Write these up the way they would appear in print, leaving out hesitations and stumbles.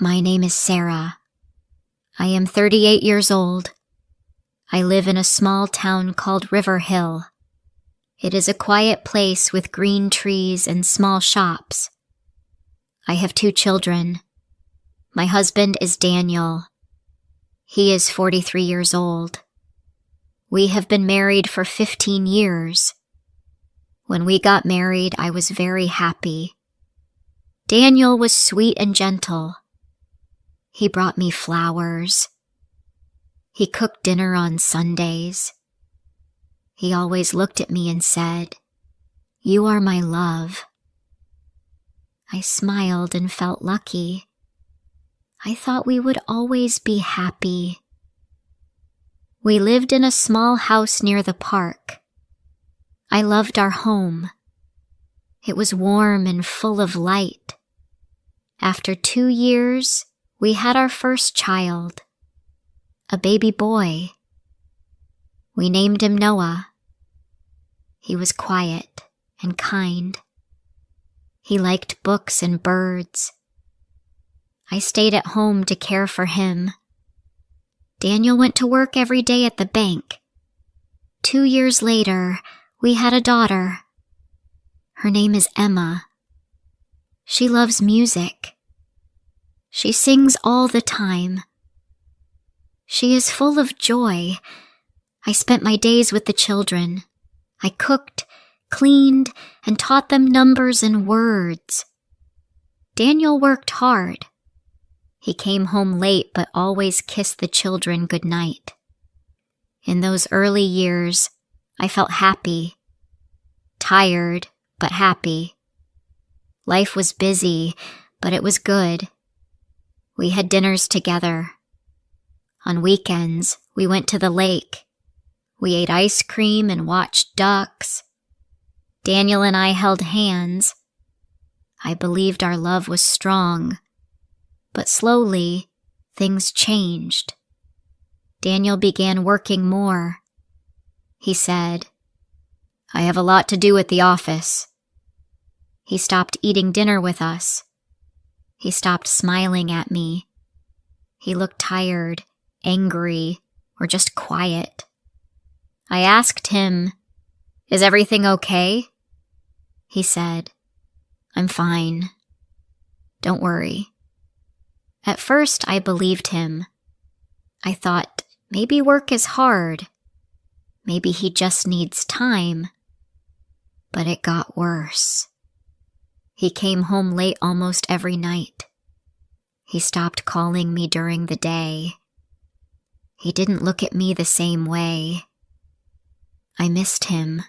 My name is Sarah. I am 38 years old. I live in a small town called River Hill. It is a quiet place with green trees and small shops. I have 2 children. My husband is Daniel. He is 43 years old. We have been married for 15 years. When we got married, I was very happy. Daniel was sweet and gentle. He brought me flowers. He cooked dinner on Sundays. He always looked at me and said, "You are my love." I smiled and felt lucky. I thought we would always be happy. We lived in a small house near the park. I loved our home. It was warm and full of light. After 2 years, we had our first child, a baby boy. We named him Noah. He was quiet and kind. He liked books and birds. I stayed at home to care for him. Daniel went to work every day at the bank. 2 years later, we had a daughter. Her name is Emma. She loves music. She sings all the time. She is full of joy. I spent my days with the children. I cooked, cleaned, and taught them numbers and words. Daniel worked hard. He came home late but always kissed the children good night. In those early years, I felt happy. Tired, but happy. Life was busy, but it was good. We had dinners together. On weekends, we went to the lake. We ate ice cream and watched ducks. Daniel and I held hands. I believed our love was strong. But slowly, things changed. Daniel began working more. He said, "I have a lot to do at the office." He stopped eating dinner with us. He stopped smiling at me. He looked tired, angry, or just quiet. I asked him, "Is everything okay?" He said, "I'm fine. Don't worry." At first, I believed him. I thought, maybe work is hard. Maybe he just needs time. But it got worse. He came home late almost every night. He stopped calling me during the day. He didn't look at me the same way. I missed him.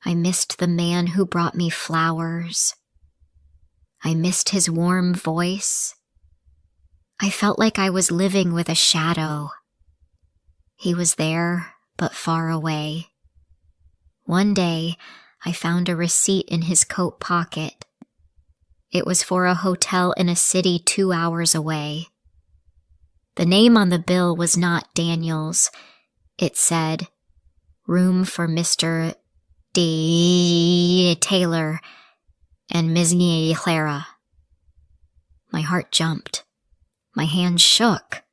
I missed the man who brought me flowers. I missed his warm voice. I felt like I was living with a shadow. He was there, but far away. One day, I found a receipt in his coat pocket. It was for a hotel in a city 2 hours away. The name on the bill was not Daniel's. It said, "Room for Mr. D. Taylor and Ms. Clara." My heart jumped. My hands shook.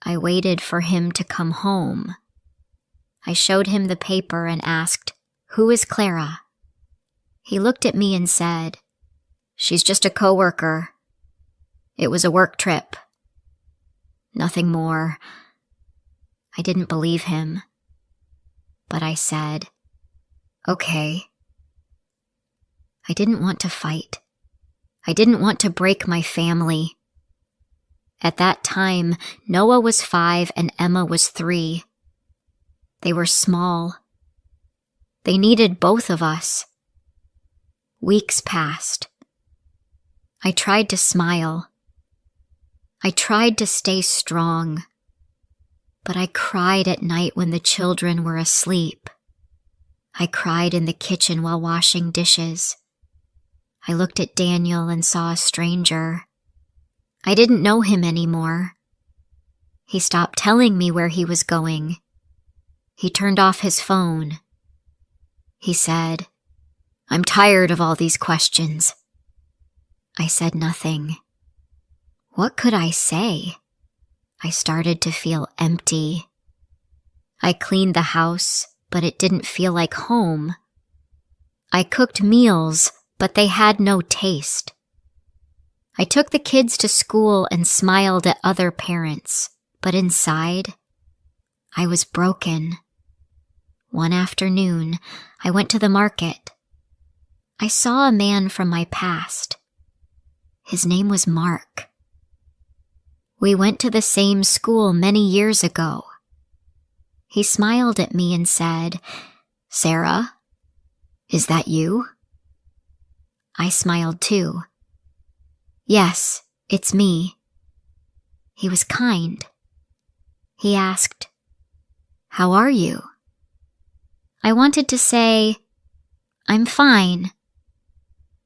I waited for him to come home. I showed him the paper and asked, "Who is Clara?" He looked at me and said, "She's just a coworker. It was a work trip. Nothing more." I didn't believe him. But I said, "Okay." I didn't want to fight. I didn't want to break my family. At that time, Noah was 5 and Emma was 3. They were small. They needed both of us. Weeks passed. I tried to smile. I tried to stay strong. But I cried at night when the children were asleep. I cried in the kitchen while washing dishes. I looked at Daniel and saw a stranger. I didn't know him anymore. He stopped telling me where he was going. He turned off his phone. He said, "I'm tired of all these questions." I said nothing. What could I say? I started to feel empty. I cleaned the house, but it didn't feel like home. I cooked meals, but they had no taste. I took the kids to school and smiled at other parents, but inside, I was broken. One afternoon, I went to the market. I saw a man from my past. His name was Mark. We went to the same school many years ago. He smiled at me and said, "Sarah, is that you?" I smiled too. "Yes, it's me." He was kind. He asked, "How are you?" I wanted to say, "I'm fine,"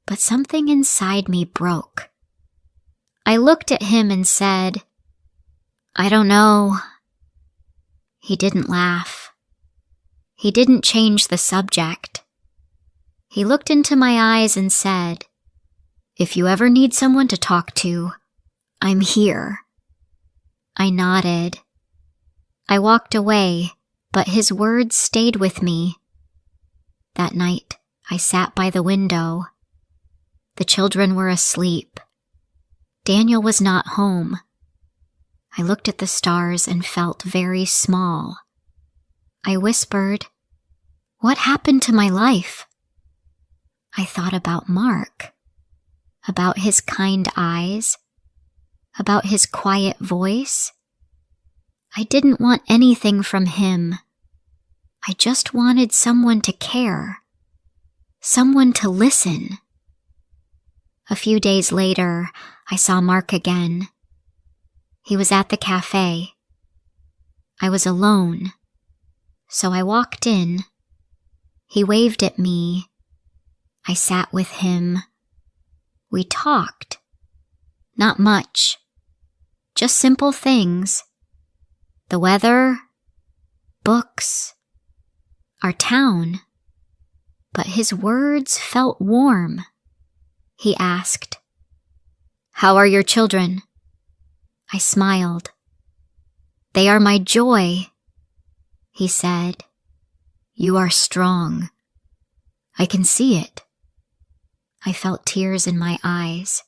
but something inside me broke. I looked at him and said, "I don't know." He didn't laugh. He didn't change the subject. He looked into my eyes and said, "If you ever need someone to talk to, I'm here." I nodded. I walked away, but his words stayed with me. That night, I sat by the window. The children were asleep. Daniel was not home. I looked at the stars and felt very small. I whispered, "What happened to my life?" I thought about Mark, about his kind eyes, about his quiet voice. I didn't want anything from him. I just wanted someone to care, someone to listen. A few days later, I saw Mark again. He was at the cafe. I was alone, so I walked in. He waved at me. I sat with him. We talked. Not much. Just simple things. The weather, books, our town. But his words felt warm. He asked, "How are your children?" I smiled. "They are my joy." He said, "You are strong. I can see it." I felt tears in my eyes.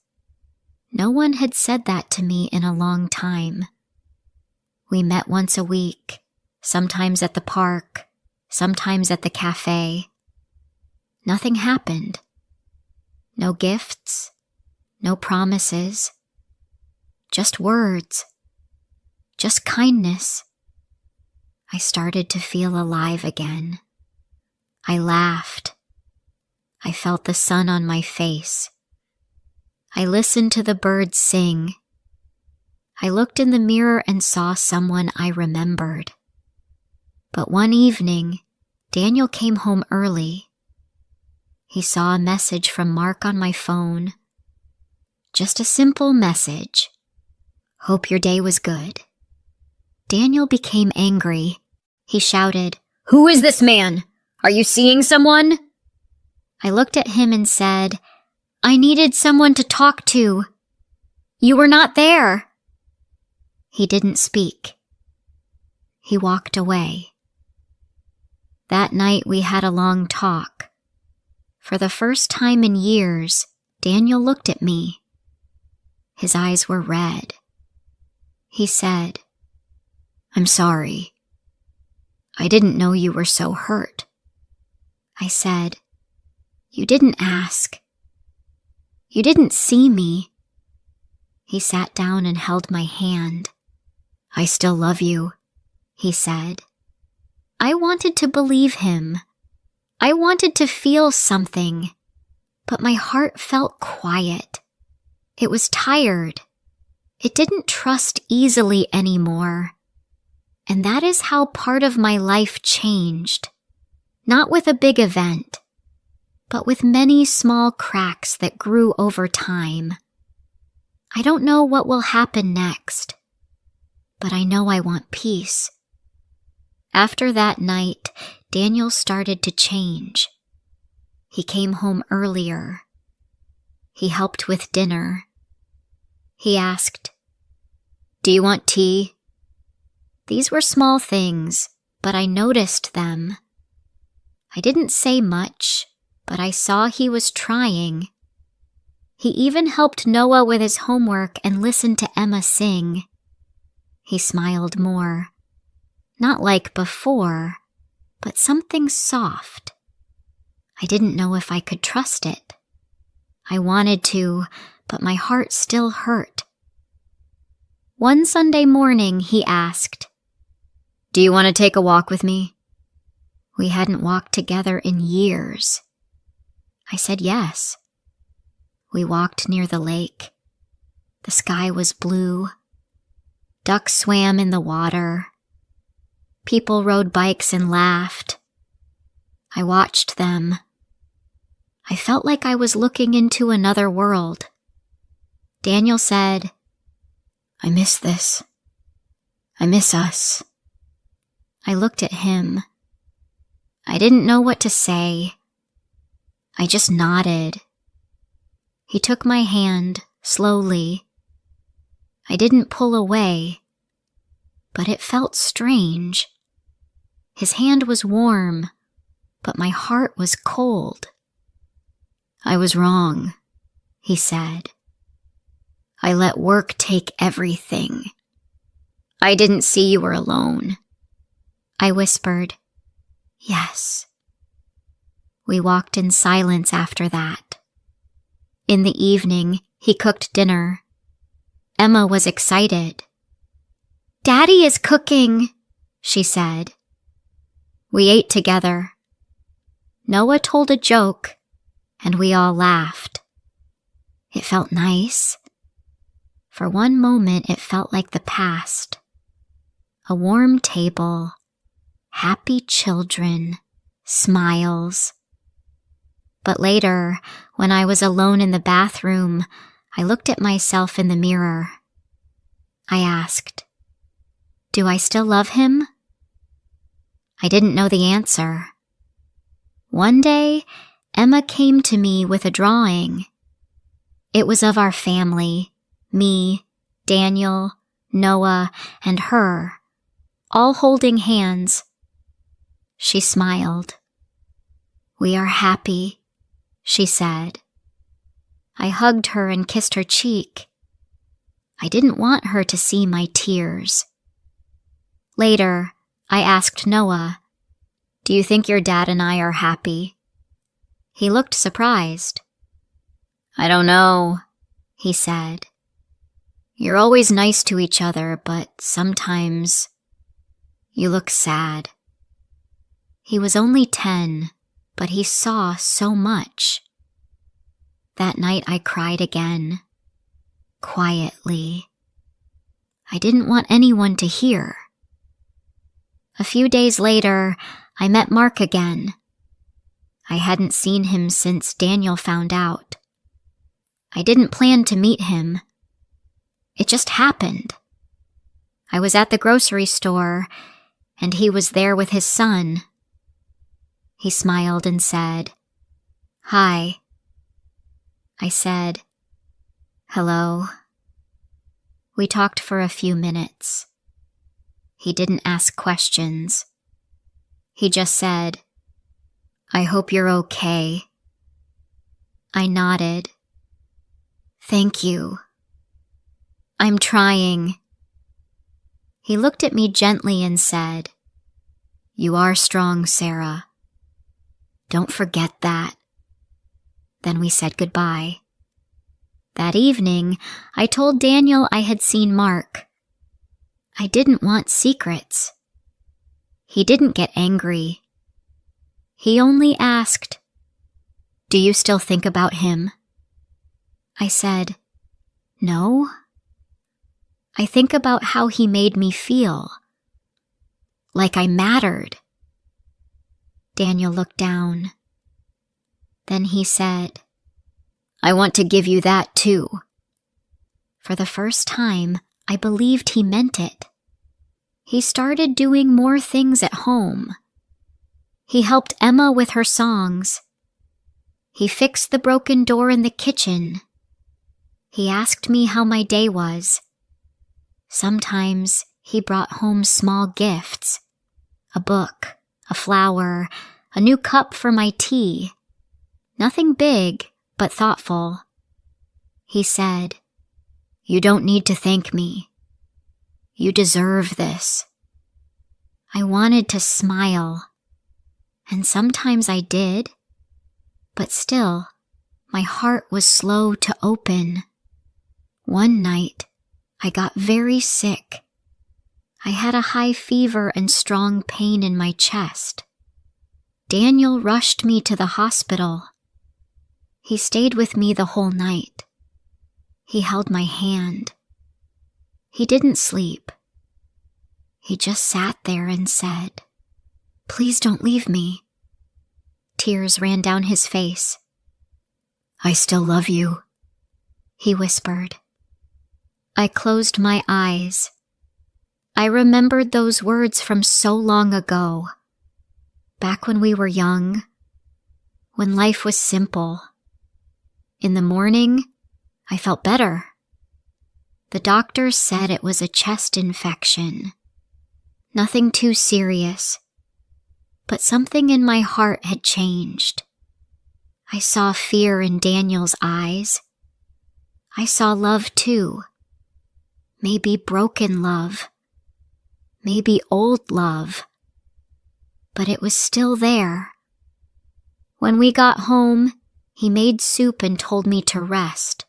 No one had said that to me in a long time. We met once a week, sometimes at the park, sometimes at the cafe. Nothing happened. No gifts, no promises. Just words. Just kindness. I started to feel alive again. I laughed. I felt the sun on my face. I listened to the birds sing. I looked in the mirror and saw someone I remembered. But one evening, Daniel came home early. He saw a message from Mark on my phone. Just a simple message. "Hope your day was good." Daniel became angry. He shouted, "Who is this man? Are you seeing someone?" I looked at him and said, "I needed someone to talk to. You were not there." He didn't speak. He walked away. That night we had a long talk. For the first time in years, Daniel looked at me. His eyes were red. He said, "I'm sorry. I didn't know you were so hurt." I said, "You didn't ask. You didn't see me." He sat down and held my hand. "I still love you," he said. I wanted to believe him. I wanted to feel something, but my heart felt quiet. It was tired. It didn't trust easily anymore. And that is how part of my life changed. Not with a big event, but with many small cracks that grew over time. I don't know what will happen next, but I know I want peace. After that night, Daniel started to change. He came home earlier. He helped with dinner. He asked, Do you want tea? These were small things, but I noticed them. I didn't say much, but I saw he was trying. He even helped Noah with his homework and listened to Emma sing. He smiled more. Not like before, but something soft. I didn't know if I could trust it. I wanted to, but my heart still hurt. One Sunday morning, he asked, "Do you want to take a walk with me?" We hadn't walked together in years. I said yes. We walked near the lake. The sky was blue. Ducks swam in the water. People rode bikes and laughed. I watched them. I felt like I was looking into another world. Daniel said, "I miss this. I miss us." I looked at him. I didn't know what to say. I just nodded. He took my hand slowly. I didn't pull away, but it felt strange. His hand was warm, but my heart was cold. "I was wrong," he said. "I let work take everything. I didn't see you were alone." I whispered, "Yes." We walked in silence after that. In the evening, he cooked dinner. Emma was excited. "Daddy is cooking," she said. We ate together. Noah told a joke, and we all laughed. It felt nice. For one moment, it felt like the past. A warm table, happy children, smiles. But later, when I was alone in the bathroom, I looked at myself in the mirror. I asked, "Do I still love him?" I didn't know the answer. One day, Emma came to me with a drawing. It was of our family, me, Daniel, Noah, and her, all holding hands. She smiled. "We are happy," she said. I hugged her and kissed her cheek. I didn't want her to see my tears. Later, I asked Noah, "Do you think your dad and I are happy?" He looked surprised. "I don't know," he said. "You're always nice to each other, but sometimes you look sad." He was only 10, but he saw so much. That night I cried again, quietly. I didn't want anyone to hear. A few days later, I met Mark again. I hadn't seen him since Daniel found out. I didn't plan to meet him. It just happened. I was at the grocery store, and he was there with his son. He smiled and said, "Hi." I said, "Hello." We talked for a few minutes. He didn't ask questions. He just said, "I hope you're okay." I nodded. "Thank you. I'm trying." He looked at me gently and said, "You are strong, Sarah. Don't forget that." Then we said goodbye. That evening, I told Daniel I had seen Mark. I didn't want secrets. He didn't get angry. He only asked, "Do you still think about him?" I said, "No. I think about how he made me feel. Like I mattered." Daniel looked down. Then he said, "I want to give you that too." For the first time, I believed he meant it. He started doing more things at home. He helped Emma with her songs. He fixed the broken door in the kitchen. He asked me how my day was. Sometimes he brought home small gifts, a book, a flower, a new cup for my tea. Nothing big, but thoughtful. He said, "You don't need to thank me. You deserve this." I wanted to smile, and sometimes I did, but still, my heart was slow to open. One night, I got very sick. I had a high fever and strong pain in my chest. Daniel rushed me to the hospital. He stayed with me the whole night. He held my hand. He didn't sleep. He just sat there and said, "Please don't leave me." Tears ran down his face. "I still love you," he whispered. I closed my eyes. I remembered those words from so long ago, back when we were young, when life was simple. In the morning, I felt better. The doctor said it was a chest infection. Nothing too serious, but something in my heart had changed. I saw fear in Daniel's eyes. I saw love too. Maybe broken love. Maybe old love. But it was still there. When we got home, he made soup and told me to rest.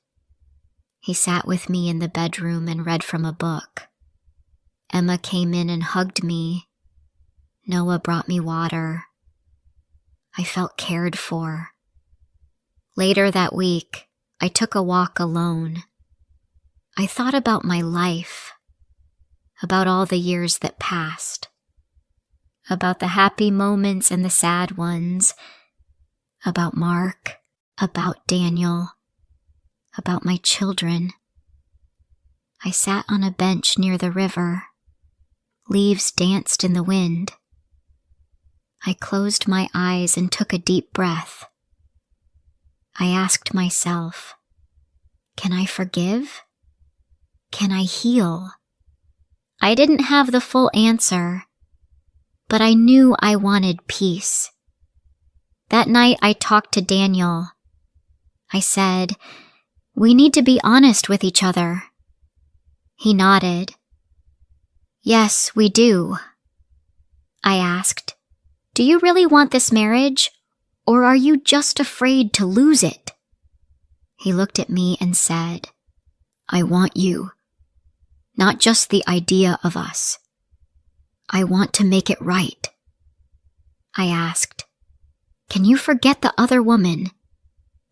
He sat with me in the bedroom and read from a book. Emma came in and hugged me. Noah brought me water. I felt cared for. Later that week, I took a walk alone. I thought about my life, about all the years that passed, about the happy moments and the sad ones, about Mark, about Daniel, about my children. I sat on a bench near the river. Leaves danced in the wind. I closed my eyes and took a deep breath. I asked myself, can I forgive? Can I heal? I didn't have the full answer, but I knew I wanted peace. That night I talked to Daniel. I said, "We need to be honest with each other." He nodded. "Yes, we do." I asked, "Do you really want this marriage, or are you just afraid to lose it?" He looked at me and said, "I want you, not just the idea of us. I want to make it right." I asked, "Can you forget the other woman?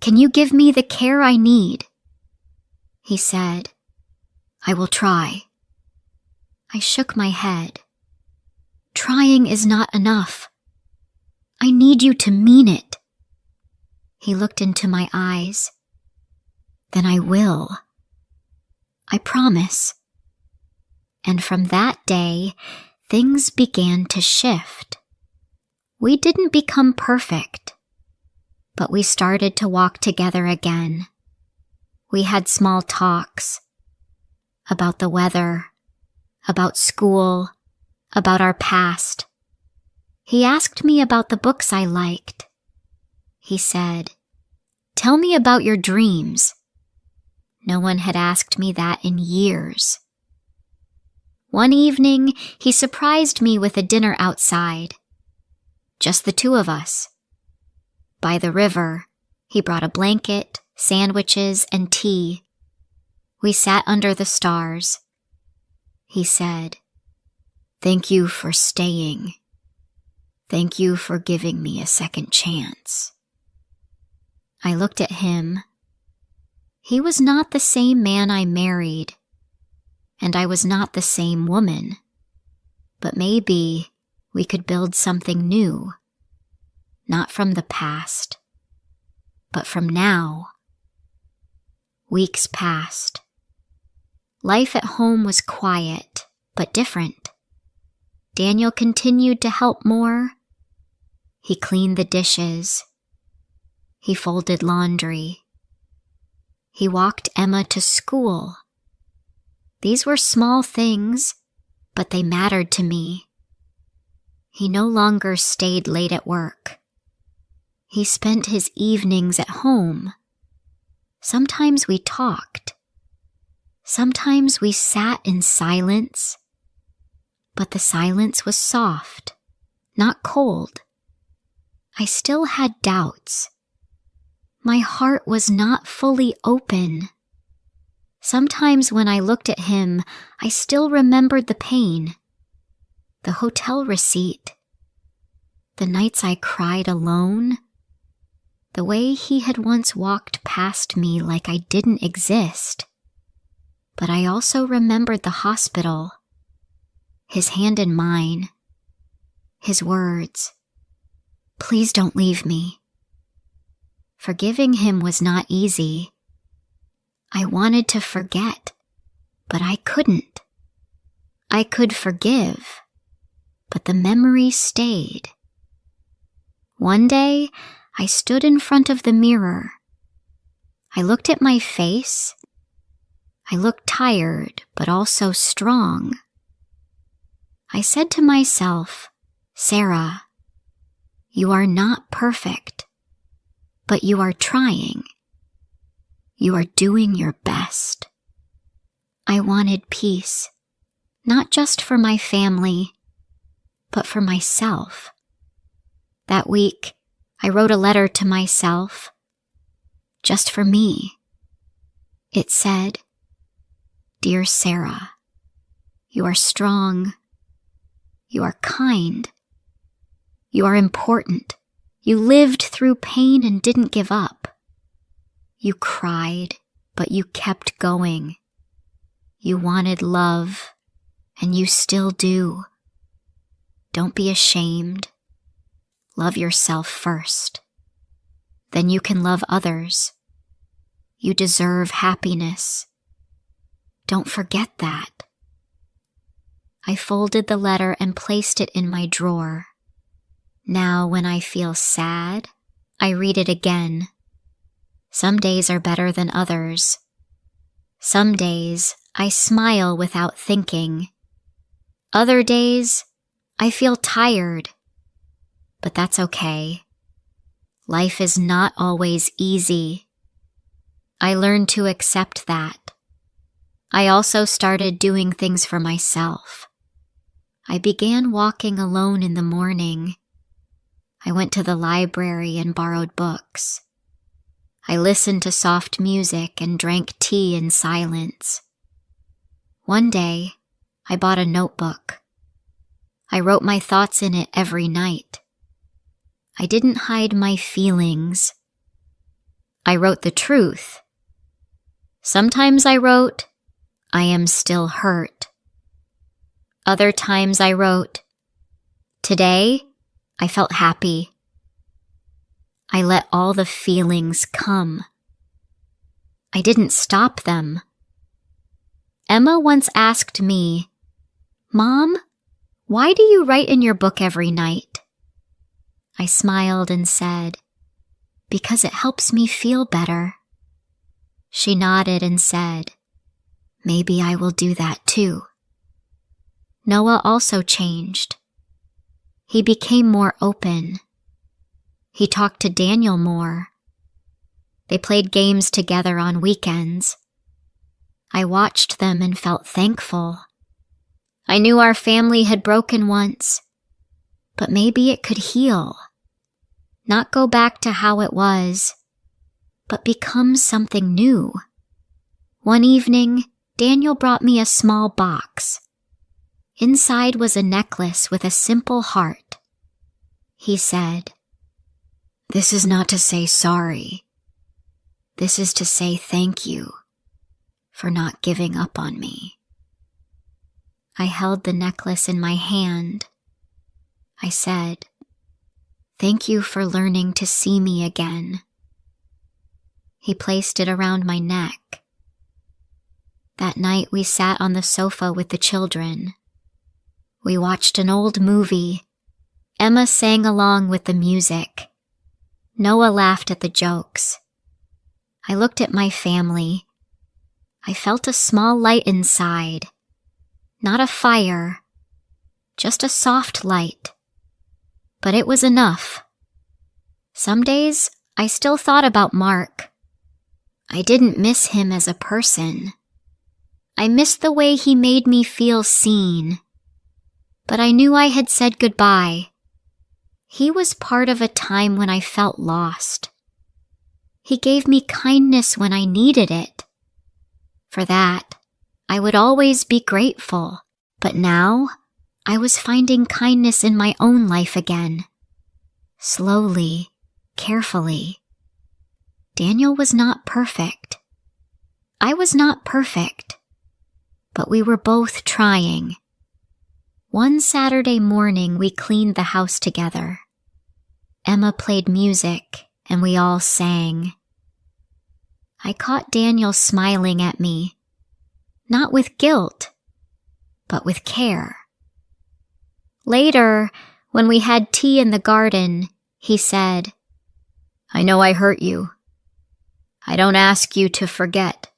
Can you give me the care I need?" He said, "I will try." I shook my head. "Trying is not enough. I need you to mean it." He looked into my eyes. "Then I will. I promise." And from that day, things began to shift. We didn't become perfect, but we started to walk together again. We had small talks about the weather, about school, about our past. He asked me about the books I liked. He said, "Tell me about your dreams." No one had asked me that in years. One evening, he surprised me with a dinner outside. Just the two of us. By the river, he brought a blanket, sandwiches, and tea. We sat under the stars. He said, "Thank you for staying. Thank you for giving me a second chance." I looked at him. He was not the same man I married, and I was not the same woman. But maybe we could build something new, not from the past, but from now. Weeks passed. Life at home was quiet, but different. Daniel continued to help more. He cleaned the dishes. He folded laundry. He walked Emma to school. These were small things, but they mattered to me. He no longer stayed late at work. He spent his evenings at home. Sometimes we talked. Sometimes we sat in silence. But the silence was soft, not cold. I still had doubts. My heart was not fully open. Sometimes when I looked at him, I still remembered the pain, the hotel receipt, the nights I cried alone, the way he had once walked past me like I didn't exist. But I also remembered the hospital, his hand in mine, his words, "Please don't leave me." Forgiving him was not easy. I wanted to forget, but I couldn't. I could forgive, but the memory stayed. One day, I stood in front of the mirror. I looked at my face. I looked tired, but also strong. I said to myself, "Sarah, you are not perfect, but you are trying. You are doing your best." I wanted peace, not just for my family, but for myself. That week, I wrote a letter to myself, just for me. It said, "Dear Sarah, you are strong. You are kind. You are important. You lived through pain and didn't give up. You cried, but you kept going. You wanted love, and you still do. Don't be ashamed. Love yourself first. Then you can love others. You deserve happiness. Don't forget that." I folded the letter and placed it in my drawer. Now, when I feel sad, I read it again. Some days are better than others. Some days, I smile without thinking. Other days, I feel tired. But that's okay. Life is not always easy. I learned to accept that. I also started doing things for myself. I began walking alone in the morning. I went to the library and borrowed books. I listened to soft music and drank tea in silence. One day, I bought a notebook. I wrote my thoughts in it every night. I didn't hide my feelings. I wrote the truth. Sometimes I wrote, "I am still hurt." Other times I wrote, "Today, I felt happy." I let all the feelings come. I didn't stop them. Emma once asked me, "Mom, why do you write in your book every night?" I smiled and said, "Because it helps me feel better." She nodded and said, "Maybe I will do that too." Noah also changed. He became more open. He talked to Daniel more. They played games together on weekends. I watched them and felt thankful. I knew our family had broken once, but maybe it could heal. Not go back to how it was, but become something new. One evening, Daniel brought me a small box. Inside was a necklace with a simple heart. He said, "This is not to say sorry. This is to say thank you for not giving up on me." I held the necklace in my hand. I said, "Thank you for learning to see me again." He placed it around my neck. That night we sat on the sofa with the children. We watched an old movie. Emma sang along with the music. Noah laughed at the jokes. I looked at my family. I felt a small light inside. Not a fire, just a soft light. But it was enough. Some days, I still thought about Mark. I didn't miss him as a person. I missed the way he made me feel seen. But I knew I had said goodbye. He was part of a time when I felt lost. He gave me kindness when I needed it. For that, I would always be grateful. But now, I was finding kindness in my own life again. Slowly, carefully. Daniel was not perfect. I was not perfect. But we were both trying. One Saturday morning, we cleaned the house together. Emma played music, and we all sang. I caught Daniel smiling at me, not with guilt, but with care. Later, when we had tea in the garden, he said, "I know I hurt you. I don't ask you to forget.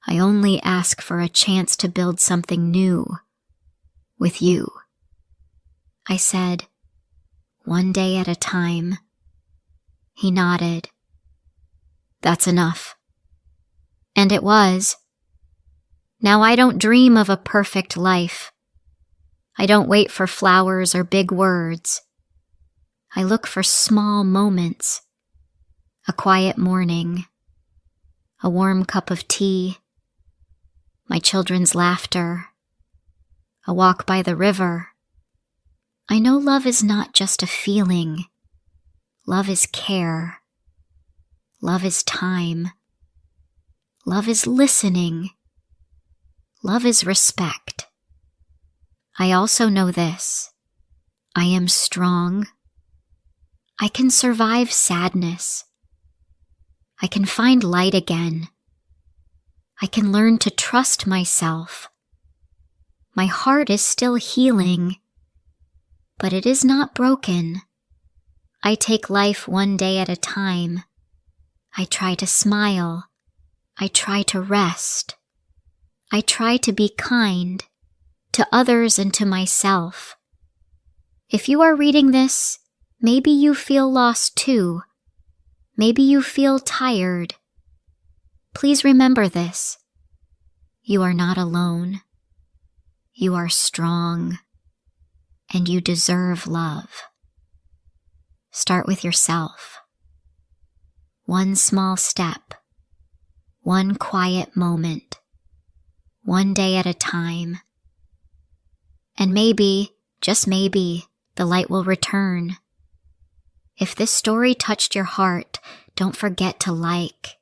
I only ask for a chance to build something new with you." I said, "One day at a time." He nodded. "That's enough." And it was. Now I don't dream of a perfect life. I don't wait for flowers or big words. I look for small moments. A quiet morning. A warm cup of tea. My children's laughter. A walk by the river. I know love is not just a feeling. Love is care. Love is time. Love is listening. Love is respect. I also know this. I am strong. I can survive sadness. I can find light again. I can learn to trust myself. My heart is still healing, but it is not broken. I take life one day at a time. I try to smile. I try to rest. I try to be kind to others and to myself. If you are reading this, maybe you feel lost too. Maybe you feel tired. Please remember this. You are not alone. You are strong, and you deserve love. Start with yourself. One small step, one quiet moment, one day at a time. And maybe, just maybe, the light will return. If this story touched your heart, don't forget to like,